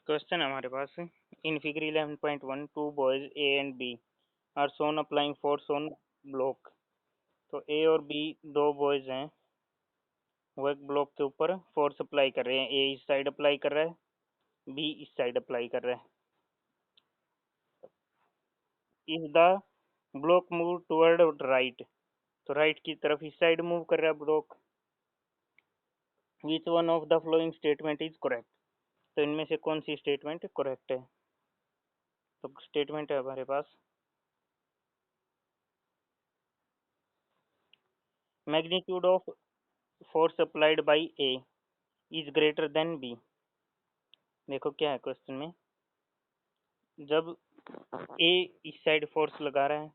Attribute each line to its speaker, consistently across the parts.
Speaker 1: Question है हमारे पास। In figure 11.1 two boys A and B are shown applying force on block. तो A और बी दो बॉयज हैं, वो एक ब्लॉक के ऊपर फोर्स अप्लाई कर रहे हैं। ए इस साइड अप्लाई कर रहा है, बी इस साइड अप्लाई कर रहा है। If the block move toward right, तो राइट की तरफ इस साइड मूव कर रहा है block. Which one of the flowing statement is correct, तो इनमें से कौन सी स्टेटमेंट करेक्ट है। तो स्टेटमेंट है हमारे पास, magnitude of force applied by A is greater than B. देखो क्या है क्वेश्चन में, जब ए इस साइड फोर्स लगा रहा है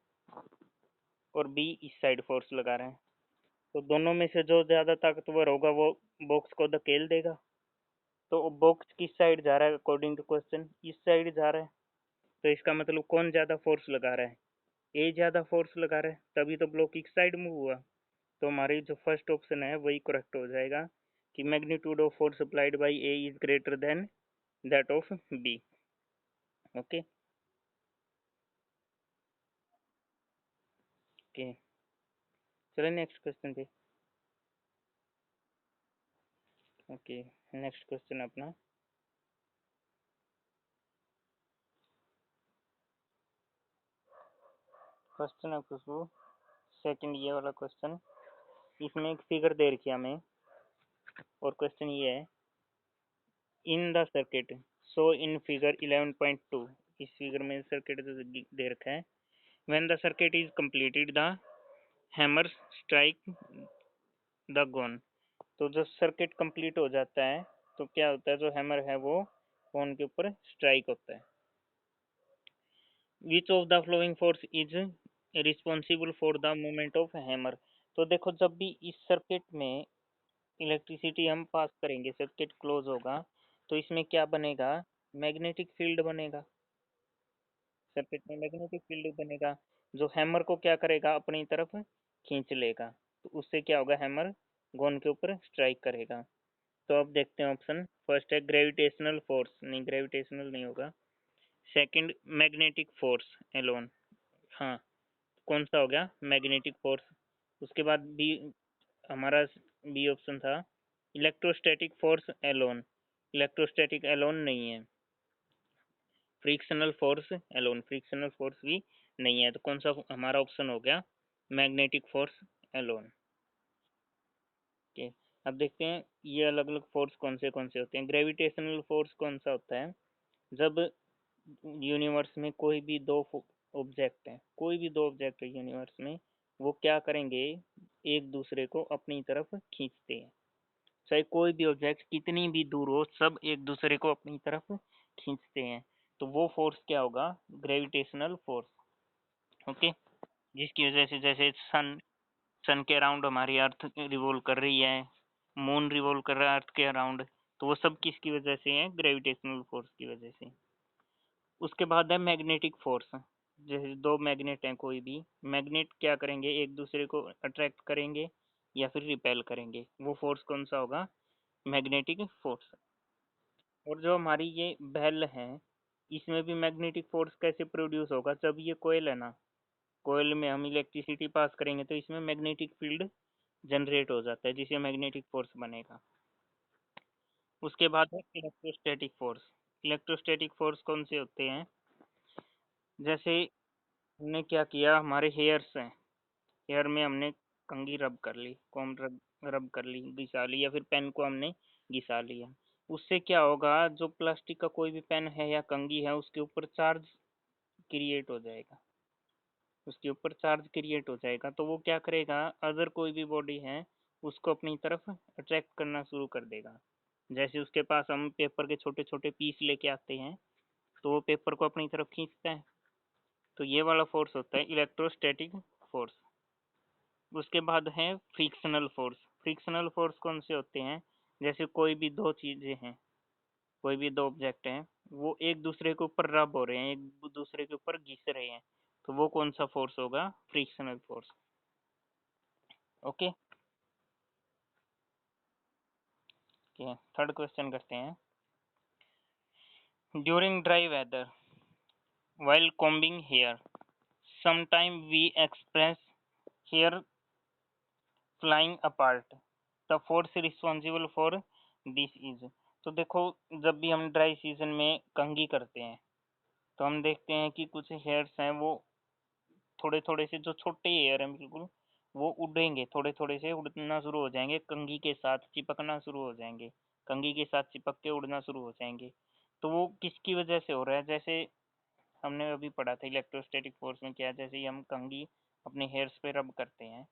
Speaker 1: और बी इस साइड फोर्स लगा रहा है, तो दोनों में से जो ज्यादा ताकतवर होगा वो बॉक्स को धकेल देगा। तो बॉक्स किस साइड जा रहा है अकॉर्डिंग टू क्वेश्चन, इस साइड जा रहा है। तो इसका मतलब कौन ज्यादा फोर्स लगा रहा है, ए ज्यादा फोर्स लगा रहा है, तभी तो ब्लॉक इस साइड मूव हुआ। तो हमारी जो फर्स्ट ऑप्शन है वही करेक्ट हो जाएगा कि magnitude of force applied by A is greater than that of B. Okay okay, चलिए नेक्स्ट क्वेश्चन पे। ओके, नेक्स्ट क्वेश्चन अपना क्वेश्चन है खुशबू, सेकंड ये वाला क्वेश्चन। इसमें एक फिगर दे रखी है हमें और क्वेश्चन ये है, in the circuit so in figure 11.2, इस फिगर में सर्किट दे रखा है। When the circuit is completed the hammer strike the gun. तो जब सर्किट कंप्लीट हो जाता है तो क्या होता है, जो हैमर है वो गन के ऊपर स्ट्राइक होता है। Which of the flowing force is responsible for the movement of hammer. तो देखो, जब भी इस सर्किट में इलेक्ट्रिसिटी हम पास करेंगे, सर्किट क्लोज होगा, तो इसमें क्या बनेगा, मैग्नेटिक फील्ड बनेगा। सर्किट में मैग्नेटिक फील्ड बनेगा जो हैमर को क्या करेगा, अपनी तरफ खींच लेगा। तो उससे क्या होगा, हैमर गोन के ऊपर स्ट्राइक करेगा। तो अब देखते हैं ऑप्शन। फर्स्ट है ग्रेविटेशनल फोर्स, नहीं ग्रेविटेशनल नहीं होगा। सेकंड मैग्नेटिक फोर्स एलोन, हाँ कौन सा हो गया, मैग्नेटिक फोर्स। उसके बाद बी, हमारा बी ऑप्शन था electrostatic force alone, electrostatic alone नहीं है। Frictional force alone, frictional force भी नहीं है। तो कौन सा हमारा ऑप्शन हो गया, मैग्नेटिक फोर्स एलोन। ओके, अब देखते हैं ये अलग अलग फोर्स कौन से होते हैं। ग्रेविटेशनल फोर्स कौन सा होता है, जब यूनिवर्स में कोई भी दो ऑब्जेक्ट है, कोई भी दो ऑब्जेक्ट है यूनिवर्स में, वो क्या करेंगे, एक दूसरे को अपनी तरफ खींचते हैं। चाहे कोई भी ऑब्जेक्ट कितनी भी दूर हो, सब एक दूसरे को अपनी तरफ खींचते हैं। तो वो फोर्स क्या होगा, ग्रेविटेशनल फोर्स। ओके, जिसकी वजह से जैसे सन सन के अराउंड हमारी अर्थ रिवॉल्व कर रही है, मून रिवॉल्व कर रहा है अर्थ के अराउंड, तो वो सब किसकी वजह से है, ग्रेविटेशनल फोर्स की वजह से। उसके बाद है मैग्नेटिक फोर्स। जैसे दो मैग्नेट हैं, कोई भी मैग्नेट क्या करेंगे, एक दूसरे को अट्रैक्ट करेंगे या फिर रिपेल करेंगे, वो फोर्स कौन सा होगा, मैग्नेटिक फोर्स। और जो हमारी ये बेल है, इसमें भी मैग्नेटिक फोर्स कैसे प्रोड्यूस होगा, जब ये कोयल है ना, कोयल में हम इलेक्ट्रिसिटी पास करेंगे तो इसमें मैग्नेटिक फील्ड जनरेट हो जाता है, जिससे मैग्नेटिक फोर्स बनेगा। उसके बाद है इलेक्ट्रोस्टैटिक फोर्स। इलेक्ट्रोस्टैटिक फोर्स कौन से होते हैं, जैसे हमने क्या किया, हमारे हेयर्स हैं, हेयर में हमने कंघी रब कर ली, कॉम्ब रब कर ली, घिसा ली, या फिर पेन को हमने घिसा लिया। उससे क्या होगा, जो प्लास्टिक का कोई भी पेन है या कंघी है, उसके ऊपर चार्ज क्रिएट हो जाएगा, उसके ऊपर चार्ज क्रिएट हो जाएगा। तो वो क्या करेगा, अगर कोई भी बॉडी है उसको अपनी तरफ अट्रैक्ट करना शुरू कर देगा। जैसे उसके पास हम पेपर के छोटे छोटे पीस लेके आते हैं, तो वो पेपर को अपनी तरफ खींचता है। तो ये वाला फोर्स होता है इलेक्ट्रोस्टैटिक फोर्स। उसके बाद है फ्रिक्शनल फोर्स। फ्रिक्शनल फोर्स कौन से होते हैं, जैसे कोई भी दो चीजें हैं, कोई भी दो ऑब्जेक्ट हैं, वो एक दूसरे के ऊपर रब हो रहे हैं, एक दूसरे के ऊपर घिस रहे हैं, तो वो कौन सा फोर्स होगा, frictional force. Okay okay, third question करते हैं। During dry weather, while combing hair, sometimes we express hair flying apart. The force responsible for this is, तो देखो जब भी हम ड्राई सीजन में कंघी करते हैं तो हम देखते हैं कि कुछ हेयर्स हैं वो थोड़े थोड़े से जो छोटे हेयर हैं बिल्कुल वो उड़ेंगे, थोड़े थोड़े से उड़ना शुरू हो जाएंगे, कंघी के साथ चिपकना शुरू हो जाएंगे, कंघी के साथ चिपक के उड़ना शुरू हो जाएंगे। तो वो किसकी वजह से हो रहा है? जैसे हमने अभी पढ़ा था इलेक्ट्रोस्टैटिक फोर्स में क्या है, जैसे ही हम कंघी अपने हेयर्स पे रब करते हैं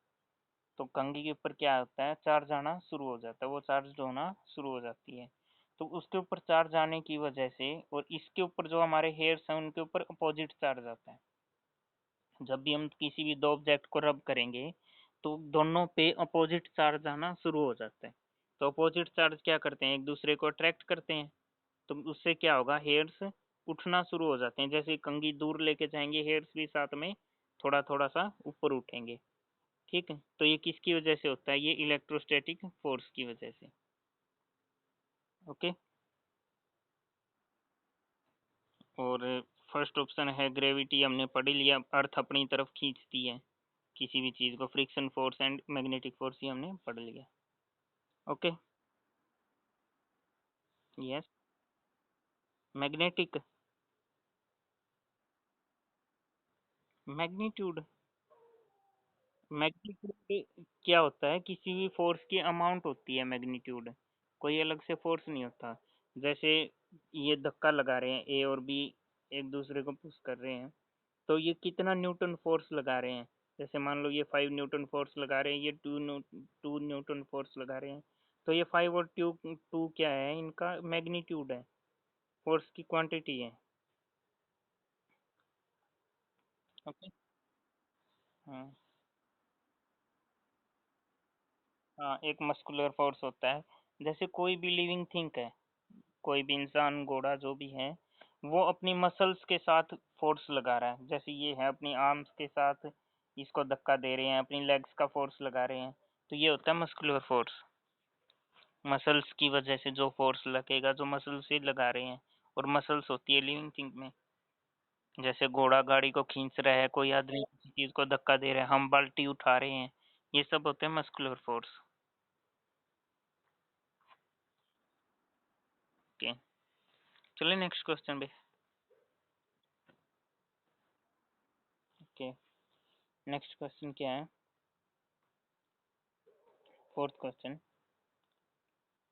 Speaker 1: तो कंघी के ऊपर क्या होता है, चार्ज आना शुरू हो जाता है, वो चार्ज होना शुरू हो जाती है। तो उसके ऊपर चार्ज आने की वजह से और इसके ऊपर जो हमारे हेयर्स हैं उनके ऊपर अपोजिट चार्ज आता है। जब भी हम किसी भी दो ऑब्जेक्ट को रब करेंगे तो दोनों पे अपोजिट चार्ज आना शुरू हो जाता है। तो अपोजिट चार्ज क्या करते हैं, एक दूसरे को अट्रैक्ट करते हैं। तो उससे क्या होगा, हेयर्स उठना शुरू हो जाते हैं, जैसे कंघी दूर लेके जाएंगे हेयर्स भी साथ में थोड़ा थोड़ा सा ऊपर उठेंगे। ठीक है, तो ये किसकी वजह से होता है? ये इलेक्ट्रोस्टैटिक फोर्स की वजह से। ओके। और फर्स्ट ऑप्शन है ग्रेविटी, हमने पढ़ ही लिया, अर्थ अपनी तरफ खींचती है किसी भी चीज को, friction force and magnetic force ही हमने पढ़ लिया। Okay. Yes. Magnetic, magnitude, magnitude क्या होता है? किसी भी फोर्स की अमाउंट होती है मैग्नीट्यूड, कोई अलग से फोर्स नहीं होता। जैसे ये धक्का लगा रहे हैं ए और बी, एक दूसरे को पुश कर रहे हैं, तो ये कितना न्यूटन फोर्स लगा रहे हैं? जैसे मान लो ये 5 न्यूटन फोर्स लगा रहे हैं, ये 2 न्यूटन फोर्स लगा रहे हैं। तो ये 5 और 2 क्या है, इनका मैग्नीट्यूड है, फोर्स की क्वांटिटी है। ओके। हाँ। हाँ, एक मस्कुलर फोर्स होता है। जैसे कोई भी लिविंग थिंग है, कोई भी इंसान, घोड़ा, जो भी है, वो अपनी मसल्स के साथ फोर्स लगा रहा है। जैसे ये है अपनी आर्म्स के साथ इसको धक्का दे रहे हैं, अपनी लेग्स का फोर्स लगा रहे हैं, तो ये होता है मस्कुलर फोर्स। मसल्स की वजह से जो फोर्स लगेगा, जो मसल से लगा रहे हैं, और मसल्स होती है लिविंग थिंग में। जैसे घोड़ा गाड़ी को खींच रहा है, कोई आदमी किसी चीज को धक्का दे रहा है, हम बाल्टी उठा रहे हैं, ये सब होते हैं मस्कुलर फोर्स। ओके, चलिए नेक्स्ट क्वेश्चन पे। ओके, नेक्स्ट क्वेश्चन क्या है? फोर्थ क्वेश्चन,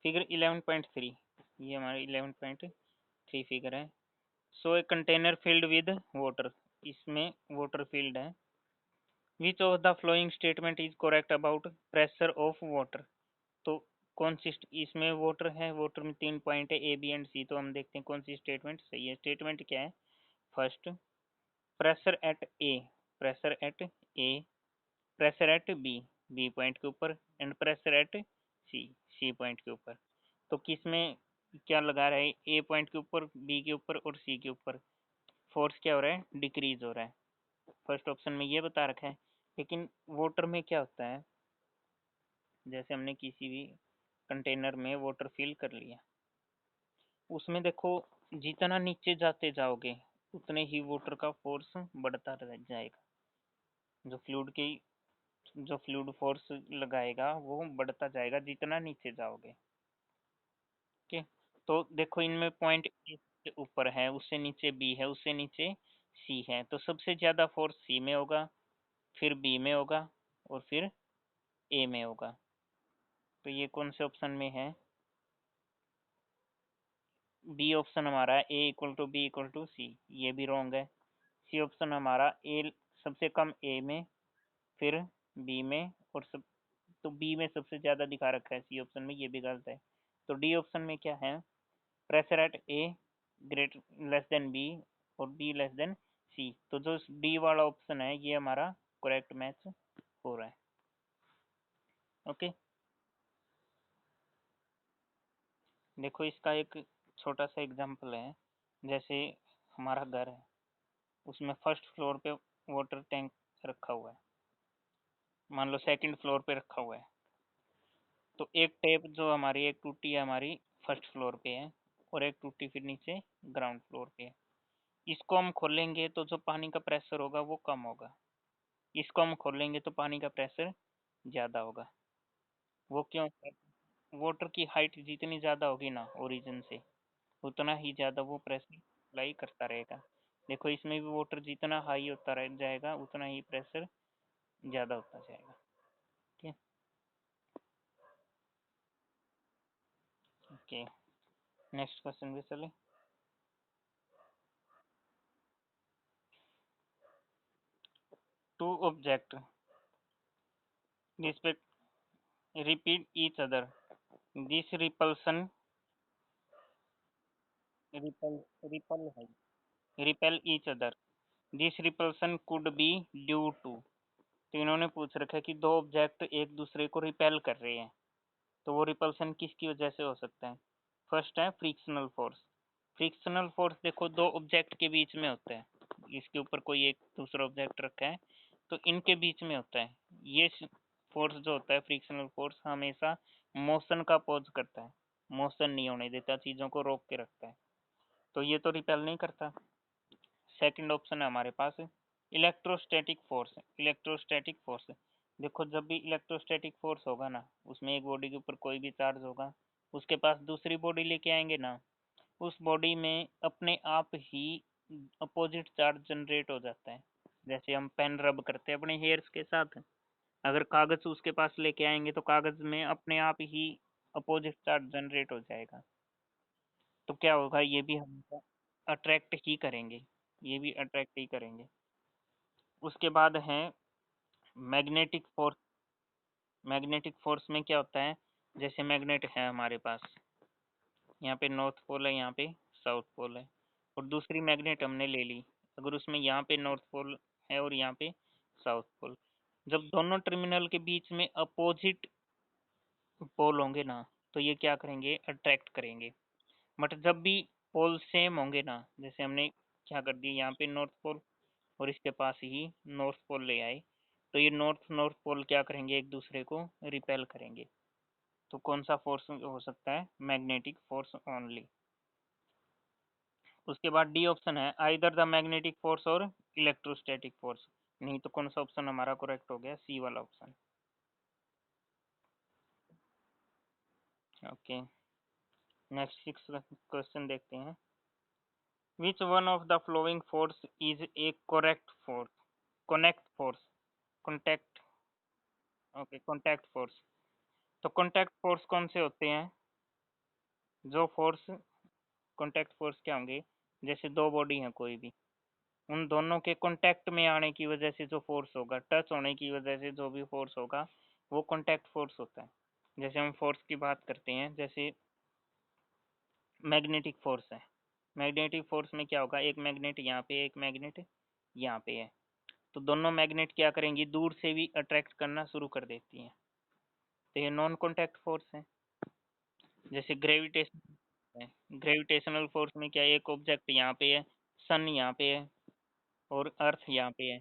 Speaker 1: फिगर 11.3, ये हमारा 11.3 फिगर है। So a container filled with water, इसमें वाटर फील्ड है। Which of the flowing statement is correct about pressure of water? तो कौन सी इसमें वाटर है, वाटर में 3 पॉइंट है, ए बी एंड सी, तो हम देखते हैं कौन सी स्टेटमेंट सही है। स्टेटमेंट क्या है? First, pressure at A, pressure at A, pressure at B, B point के ऊपर, and pressure at C, C point के ऊपर। तो किस में क्या लगा रहा है, ए पॉइंट के ऊपर, बी के ऊपर और सी के ऊपर फोर्स क्या हो रहा है, डिक्रीज हो रहा है। फर्स्ट ऑप्शन में ये बता रखा है। लेकिन वाटर में क्या होता है, जैसे हमने किसी भी कंटेनर में वाटर फिल कर लिया, उसमें देखो जितना नीचे जाते जाओगे उतने ही वाटर का फोर्स बढ़ता रह जाएगा। जो फ्लूइड की, जो फ्लूइड फोर्स लगाएगा वो बढ़ता जाएगा जितना नीचे जाओगे। ओके। तो देखो इनमें पॉइंट ए से ऊपर है, उससे नीचे बी है, उससे नीचे सी है, तो सबसे ज्यादा फोर्स सी में होगा, फिर बी में होगा, और फिर ए में होगा। तो ये कौन से ऑप्शन में है? बी ऑप्शन हमारा A equal to B equal to C, ये भी रॉन्ग है। सी ऑप्शन हमारा ए सबसे कम ए में, फिर बी में, और सब, तो बी में सबसे ज्यादा दिखा रखा है सी ऑप्शन में, ये भी गलत है। तो डी ऑप्शन में क्या है, pressure at A great less than B और बी लेस देन सी, तो जो डी वाला ऑप्शन है ये हमारा करेक्ट मैच हो रहा है। ओके। देखो इसका एक छोटा सा एग्जांपल है। जैसे हमारा घर है, उसमें फर्स्ट फ्लोर पे वाटर टैंक रखा हुआ है, मान लो सेकंड फ्लोर पे रखा हुआ है। तो एक टेप जो हमारी, एक टूटी है हमारी फर्स्ट फ्लोर पे है, और एक टूटी फिर नीचे ग्राउंड फ्लोर पे है। इसको हम खोलेंगे तो जो पानी का प्रेशर होगा वो कम होगा, इसको हम खोलेंगे तो पानी का प्रेशर ज़्यादा होगा। वो क्यों? वाटर की हाइट जितनी ज़्यादा होगी ना ओरिजिन से, उतना ही ज़्यादा वो प्रेशर अप्लाई करता रहेगा। देखो इसमें भी वाटर जितना हाई होता रह जाएगा उतना ही प्रेशर ज़्यादा होता जाएगा। ठीक है, ओके, नेक्स्ट क्वेश्चन भी चले। Two object respect repeat each other, this repulsion repel repel है repel each other, this repulsion could be due to। तो इन्होंने पूछ रखा है कि दो ऑब्जेक्ट एक दूसरे को रिपेल कर रहे हैं, तो वो रिपल्सन किसकी वजह से हो सकता है? फर्स्ट है फ्रिक्शनल फोर्स। फ्रिक्शनल फोर्स देखो दो ऑब्जेक्ट के बीच में होता है, इसके ऊपर कोई एक दूसरा ऑब्जेक्ट रखा है तो इनके बीच में होता है। ये फोर्स जो होता है फ्रिक्शनल फोर्स हमेशा मोशन का अपोज करता है, मोशन नहीं होने देता, चीज़ों को रोक के रखता है, तो ये तो रिपेल नहीं करता। सेकंड ऑप्शन है हमारे पास इलेक्ट्रोस्टैटिक फोर्स। इलेक्ट्रोस्टैटिक फोर्स देखो जब भी इलेक्ट्रोस्टैटिक फोर्स होगा ना, उसमें एक बॉडी के ऊपर कोई भी चार्ज होगा, उसके पास दूसरी बॉडी लेके आएंगे ना, उस बॉडी में अपने आप ही अपोजिट चार्ज जनरेट हो जाता है। जैसे हम पेन रब करते हैं अपने हेयर्स के साथ, अगर कागज उसके पास लेके आएंगे तो कागज में अपने आप ही अपोजिट चार्ज जनरेट हो जाएगा। तो क्या होगा, ये भी हम अट्रैक्ट ही करेंगे, ये भी अट्रैक्ट ही करेंगे। उसके बाद है मैग्नेटिक फोर्स। मैग्नेटिक फोर्स में क्या होता है, जैसे मैग्नेट है हमारे पास, यहाँ पे नॉर्थ पोल है, यहाँ पे साउथ पोल है, और दूसरी मैग्नेट हमने ले ली, अगर उसमें यहाँ पे नॉर्थ पोल है और यहाँ पे साउथ पोल, जब दोनों टर्मिनल के बीच में अपोजिट पोल होंगे ना, तो ये क्या करेंगे, अट्रैक्ट करेंगे। बट जब भी पोल सेम होंगे ना, जैसे हमने क्या कर दिया, यहाँ पे नॉर्थ पोल और इसके पास ही नॉर्थ पोल ले आए, तो ये नॉर्थ नॉर्थ पोल क्या करेंगे, एक दूसरे को रिपेल करेंगे। तो कौन सा फोर्स हो सकता है, मैग्नेटिक फोर्स ओनली। उसके बाद डी ऑप्शन है आइदर द मैग्नेटिक फोर्स और इलेक्ट्रोस्टैटिक फोर्स। नहीं तो कौन सा ऑप्शन हमारा करेक्ट हो गया, सी वाला option. Okay, next six question देखते हैं। Which one of the flowing force is A correct force, connect force, contact, okay contact force. तो कॉन्टैक्ट फोर्स कौन से होते हैं, जो फोर्स कॉन्टैक्ट फोर्स क्या होंगे, जैसे दो बॉडी हैं कोई भी, उन दोनों के कॉन्टैक्ट में आने की वजह से जो फोर्स होगा, टच होने की वजह से जो भी फोर्स होगा, वो कॉन्टैक्ट फोर्स होता है। जैसे हम फोर्स की बात करते हैं, जैसे मैग्नेटिक फोर्स है, मैग्नेटिक फोर्स में क्या होगा, एक मैग्नेट यहाँ पे, एक मैग्नेट यहाँ पे है, तो दोनों मैग्नेट क्या करेंगी, दूर से भी अट्रैक्ट करना शुरू कर देती हैं, तो ये नॉन कॉन्टैक्ट फोर्स है। जैसे ग्रेविटेशन है, ग्रेविटेशनल फोर्स में क्या, एक ऑब्जेक्ट यहाँ पे है, सन यहाँ पे है और अर्थ यहाँ पे है,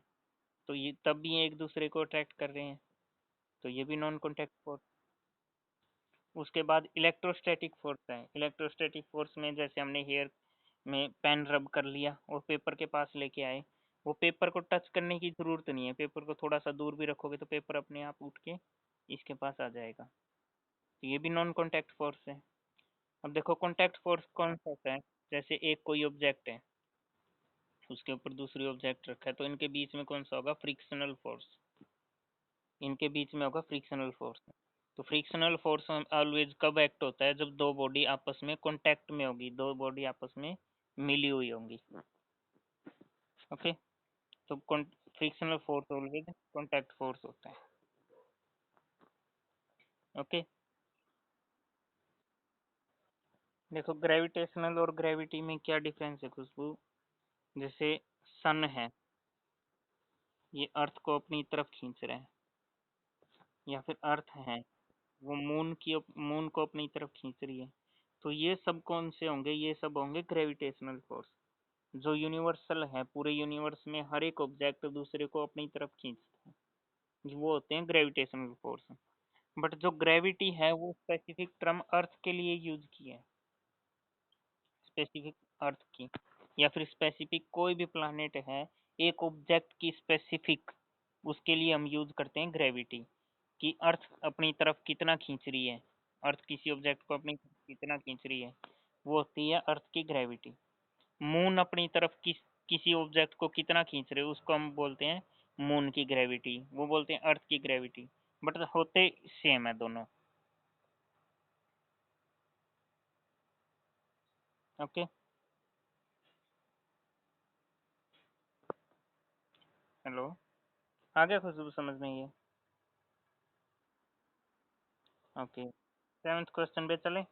Speaker 1: तो ये तब भी एक दूसरे को अट्रैक्ट कर रहे हैं, तो ये भी नॉन कॉन्टैक्ट फोर्स। उसके बाद इलेक्ट्रोस्टैटिक फोर्स है। इलेक्ट्रोस्टैटिक फोर्स में जैसे हमने हेयर में पेन रब कर लिया और पेपर के पास लेके आए, वो पेपर को टच करने की ज़रूरत नहीं है, पेपर को थोड़ा सा दूर भी रखोगे तो पेपर अपने आप उठ के इसके पास आ जाएगा, तो ये भी नॉन कॉन्टैक्ट फोर्स है। अब देखो कॉन्टैक्ट फोर्स कौन सा होता है, जैसे एक कोई ऑब्जेक्ट है, उसके ऊपर दूसरी ऑब्जेक्ट रखा है, तो इनके बीच में कौन सा होगा, फ्रिक्शनल फोर्स, इनके बीच में होगा फ्रिक्शनल फोर्स। तो फ्रिक्शनल फोर्स ऑलवेज कब एक्ट होता है, जब दो बॉडी आपस में कांटेक्ट में होगी, दो बॉडी आपस में मिली हुई होंगी। ओके, तो frictional force always contact force होता है। ओके, देखो ग्रेविटेशनल और ग्रेविटी में क्या डिफरेंस है खुशबू, जैसे सन है, ये अर्थ को अपनी तरफ खींच रहा है, या फिर अर्थ है वो मून को अपनी तरफ खींच रही है, तो ये सब कौन से होंगे, ये सब होंगे ग्रेविटेशनल फोर्स। जो यूनिवर्सल है, पूरे यूनिवर्स में हर एक ऑब्जेक्ट दूसरे को अपनी तरफ खींचता है, वो होते हैं ग्रेविटेशनल फोर्स। बट जो ग्रेविटी है वो स्पेसिफिक टर्म अर्थ के लिए यूज की है, स्पेसिफिक अर्थ की, या फिर स्पेसिफिक कोई भी प्लानेट है, एक ऑब्जेक्ट की स्पेसिफिक, उसके लिए हम यूज करते हैं ग्रेविटी, कि अर्थ अपनी तरफ कितना खींच रही है, अर्थ किसी ऑब्जेक्ट को अपनी तरफ कितना खींच रही है, वो होती है अर्थ की ग्रेविटी। मून अपनी तरफ किसी ऑब्जेक्ट को कितना खींच रहे हो, उसको हम बोलते हैं मून की ग्रेविटी, वो बोलते हैं अर्थ की ग्रेविटी, बट होते सेम है दोनों। ओके, हेलो, आ गया खुशबू समझ में ये? ओके, सेवन्थ क्वेश्चन पे चले।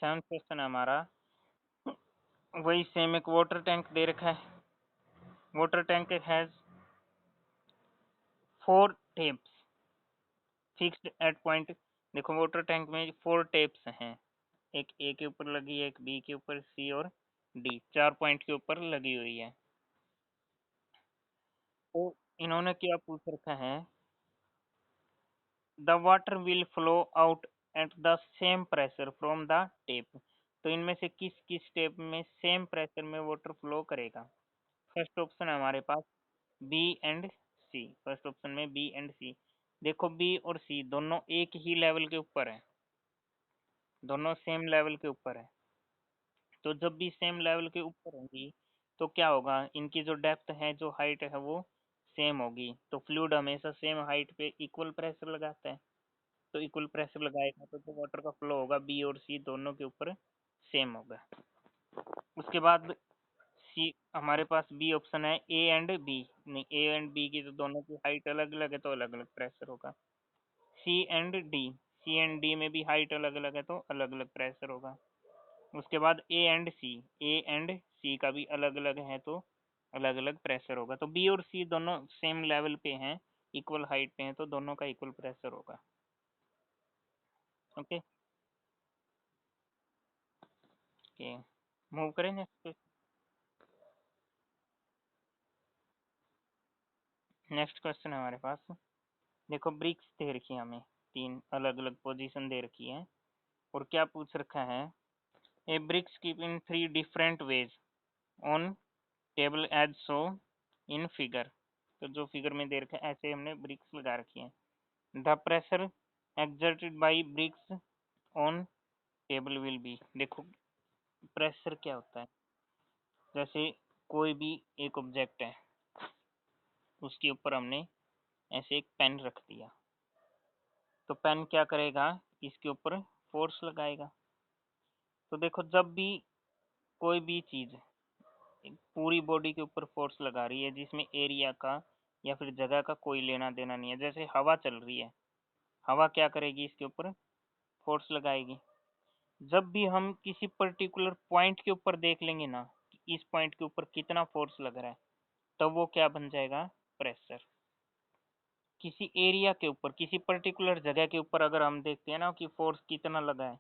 Speaker 1: सेवन्थ क्वेश्चन है हमारा, वही सेम, एक वाटर टैंक दे रखा है। Water tank has 4 tapes fixed at point. देखो वाटर टैंक में 4 टेप्स हैं, एक ए के ऊपर लगी है, एक बी के ऊपर, सी और डी, 4 पॉइंट के ऊपर लगी हुई है। तो इन्होंने क्या पूछ रखा है, the water will flow out at the same pressure from the tap. तो इनमें से किस किस टेप में सेम प्रेशर में वाटर फ्लो करेगा? फर्स्ट ऑप्शन है हमारे पास B and C. First option में बी एंड सी। देखो बी और सी दोनों एक ही लेवल के ऊपर है, दोनों सेम लेवल के ऊपर है। तो जब भी सेम लेवल के ऊपर होंगी तो क्या होगा, इनकी जो डेप्थ है, जो हाइट है, वो सेम होगी। तो फ्लूइड हमेशा सेम हाइट पे इक्वल प्रेशर लगाता है, तो इक्वल प्रेशर लगाएगा तो जो वाटर का फ्लो होगा बी और सी दोनों के ऊपर सेम होगा। उसके बाद सी हमारे पास बी ऑप्शन है, ए एंड बी। नहीं, ए एंड बी की तो दोनों की हाइट अलग अलग है तो अलग अलग प्रेशर होगा। C and D, C and D में भी हाइट अलग अलग है तो अलग अलग प्रेशर होगा। उसके बाद A and C, A and सी का भी अलग अलग है तो अलग अलग प्रेशर होगा। तो बी और सी दोनों सेम लेवल पे हैं, इक्वल हाइट पे हैं, तो दोनों का इक्वल प्रेशर होगा। ओके, ओके, मूव करें नेक्स्ट। नेक्स्ट क्वेश्चन है हमारे पास। देखो ब्रिक्स दे रखी है हमें, 3 अलग अलग पोजीशन दे रखी है, और क्या पूछ रखा है, a bricks keep in 3 different ways on table as so in figure. तो जो फिगर में दे रखा है ऐसे हमने ब्रिक्स लगा रखी है। The pressure exerted by bricks on table will be. देखो प्रेशर क्या होता है, जैसे कोई भी एक ऑब्जेक्ट है, उसके ऊपर हमने ऐसे एक पेन रख दिया, तो पेन क्या करेगा, इसके ऊपर फोर्स लगाएगा। तो देखो जब भी कोई भी चीज पूरी बॉडी के ऊपर फोर्स लगा रही है जिसमें एरिया का या फिर जगह का कोई लेना देना नहीं है, जैसे हवा चल रही है, हवा क्या करेगी, इसके ऊपर फोर्स लगाएगी। जब भी हम किसी पर्टिकुलर पॉइंट के ऊपर देख लेंगे ना कि इस पॉइंट के ऊपर कितना फोर्स लग रहा है, तब वो क्या बन जाएगा, प्रेशर। किसी एरिया के ऊपर, किसी पर्टिकुलर जगह के ऊपर अगर हम देखते हैं ना कि फोर्स कितना लगा है,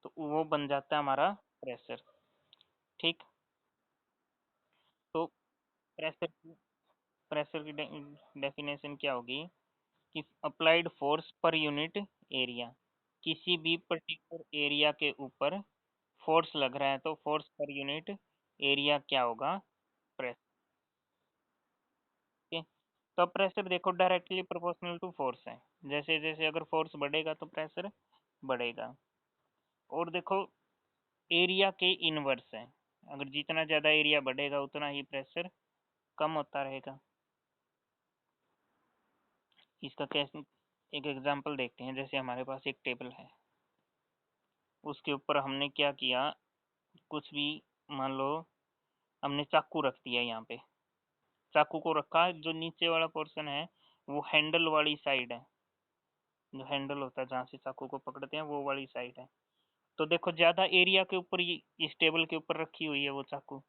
Speaker 1: तो वो बन जाता है हमारा प्रेशर। ठीक, तो प्रेशर की प्रेशर की डेफिनेशन क्या होगी कि applied force per unit area. किसी भी पर्टिकुलर एरिया के ऊपर फोर्स लग रहा है तो फोर्स पर यूनिट एरिया क्या होगा, प्रेशर। ओके, तो अब प्रेशर देखो डायरेक्टली प्रोपोर्शनल टू फोर्स है, जैसे जैसे अगर फोर्स बढ़ेगा तो प्रेशर बढ़ेगा। और देखो एरिया के इनवर्स है, अगर जितना ज़्यादा एरिया बढ़ेगा उतना ही प्रेशर कम होता रहेगा। इसका कैसे, एक एग्जांपल देखते हैं। जैसे हमारे पास एक टेबल है, उसके ऊपर हमने क्या किया, कुछ भी, मान लो हमने चाकू रख दिया यहाँ पे, चाकू को रखा, जो नीचे वाला पोर्शन है वो हैंडल वाली साइड है, जो हैंडल होता है जहाँ से चाकू को पकड़ते हैं वो वाली साइड है। तो देखो ज्यादा एरिया के ऊपर ये इस टेबल के ऊपर रखी हुई है वो चाकू,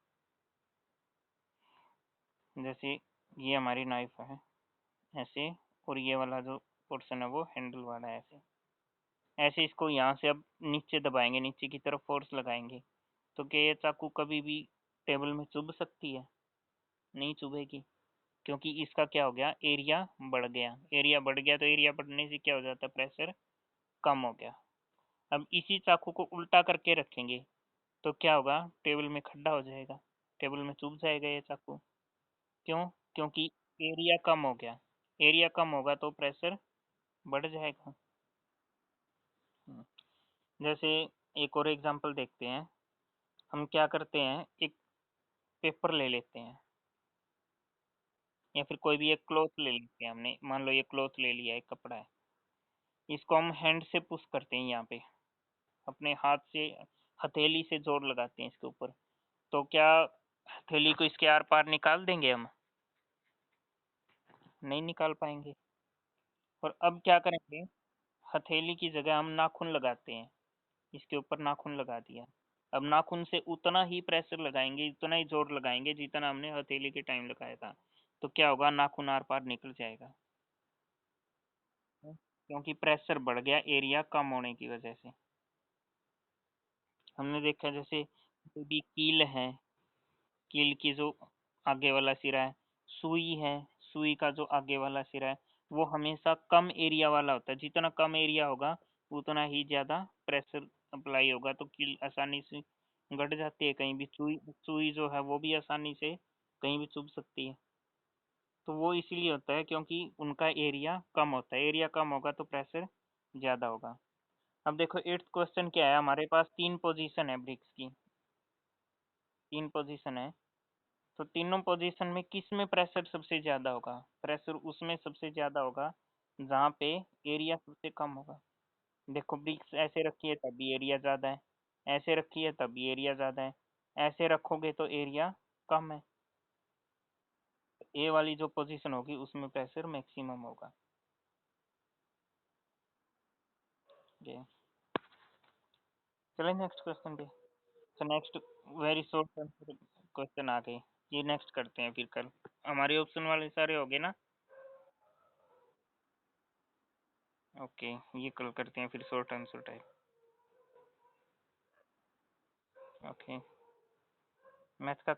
Speaker 1: जैसे ये हमारी नाइफ है ऐसे, और ये वाला जो पोर्शन है वो हैंडल वाला है ऐसे। ऐसे इसको यहाँ से अब नीचे दबाएंगे, नीचे की तरफ फोर्स लगाएंगे, तो क्या ये चाकू कभी भी टेबल में चुभ सकती है? नहीं चुभेगी। क्योंकि इसका क्या हो गया, एरिया बढ़ गया। एरिया बढ़ गया तो एरिया बढ़ने से क्या हो जाता है, प्रेशर कम हो गया। अब इसी चाकू को उल्टा करके रखेंगे तो क्या होगा, टेबल में खड्डा हो जाएगा, टेबल में चुभ जाएगा ये चाकू। क्यों? क्योंकि एरिया कम हो गया। एरिया कम होगा तो प्रेशर बढ़ जाएगा। हम्म, जैसे एक और एग्जांपल देखते हैं। हम क्या करते हैं, एक पेपर ले लेते हैं या फिर कोई भी एक क्लॉथ ले लेते हैं। हमने मान लो ये क्लॉथ ले लिया, एक कपड़ा है, इसको हम हैंड से पुश करते हैं यहाँ पे, अपने हाथ से हथेली से जोर लगाते हैं इसके ऊपर। तो क्या हथेली को इसके आर पार निकाल देंगे हम? नहीं निकाल पाएंगे। और अब क्या करेंगे, हथेली की जगह हम नाखून लगाते हैं, इसके ऊपर नाखून लगा दिया। अब नाखून से उतना ही प्रेशर लगाएंगे, उतना ही जोर लगाएंगे जितना हमने हथेली के टाइम लगाया था। तो क्या होगा, नाखून आर पार निकल जाएगा। क्योंकि प्रेशर बढ़ गया एरिया कम होने की वजह से। हमने देखा जैसे कोई भी कील है, कील की जो आगे वाला सिरा है, सुई है, सुई का जो आगे वाला सिरा है, वो हमेशा कम एरिया वाला होता है। जितना कम एरिया होगा उतना ही ज़्यादा प्रेशर अप्लाई होगा, तो कील आसानी से गड़ जाती है। कहीं भी सुई सुई जो है वो भी आसानी से कहीं भी चुभ सकती है। तो वो इसीलिए होता है क्योंकि उनका एरिया कम होता है। एरिया कम होगा तो प्रेशर ज़्यादा होगा। अब देखो 8th क्वेश्चन क्या है, हमारे पास 3 पोजीशन है ब्रिक्स की, 3 पोजीशन है। तो तीनों पोजीशन में किस में प्रेशर सबसे ज़्यादा होगा? प्रेशर उसमें सबसे ज़्यादा होगा जहाँ पे एरिया सबसे कम होगा। देखो ब्रिक्स ऐसे रखी है तब भी एरिया ज़्यादा है, ऐसे रखी है तब भी एरिया ज़्यादा है, ऐसे रखोगे तो एरिया कम है। ए वाली जो पोजीशन होगी उसमें प्रेशर मैक्सिमम होगा। ये चलें नेक्स्ट क्वेश्चन पे। तो next very short answer question आ गए, ये नेक्स्ट करते हैं फिर कल। हमारे ऑप्शन वाले सारे हो गए ना? ओके, ये कल करते हैं फिर short answer type. Okay, math का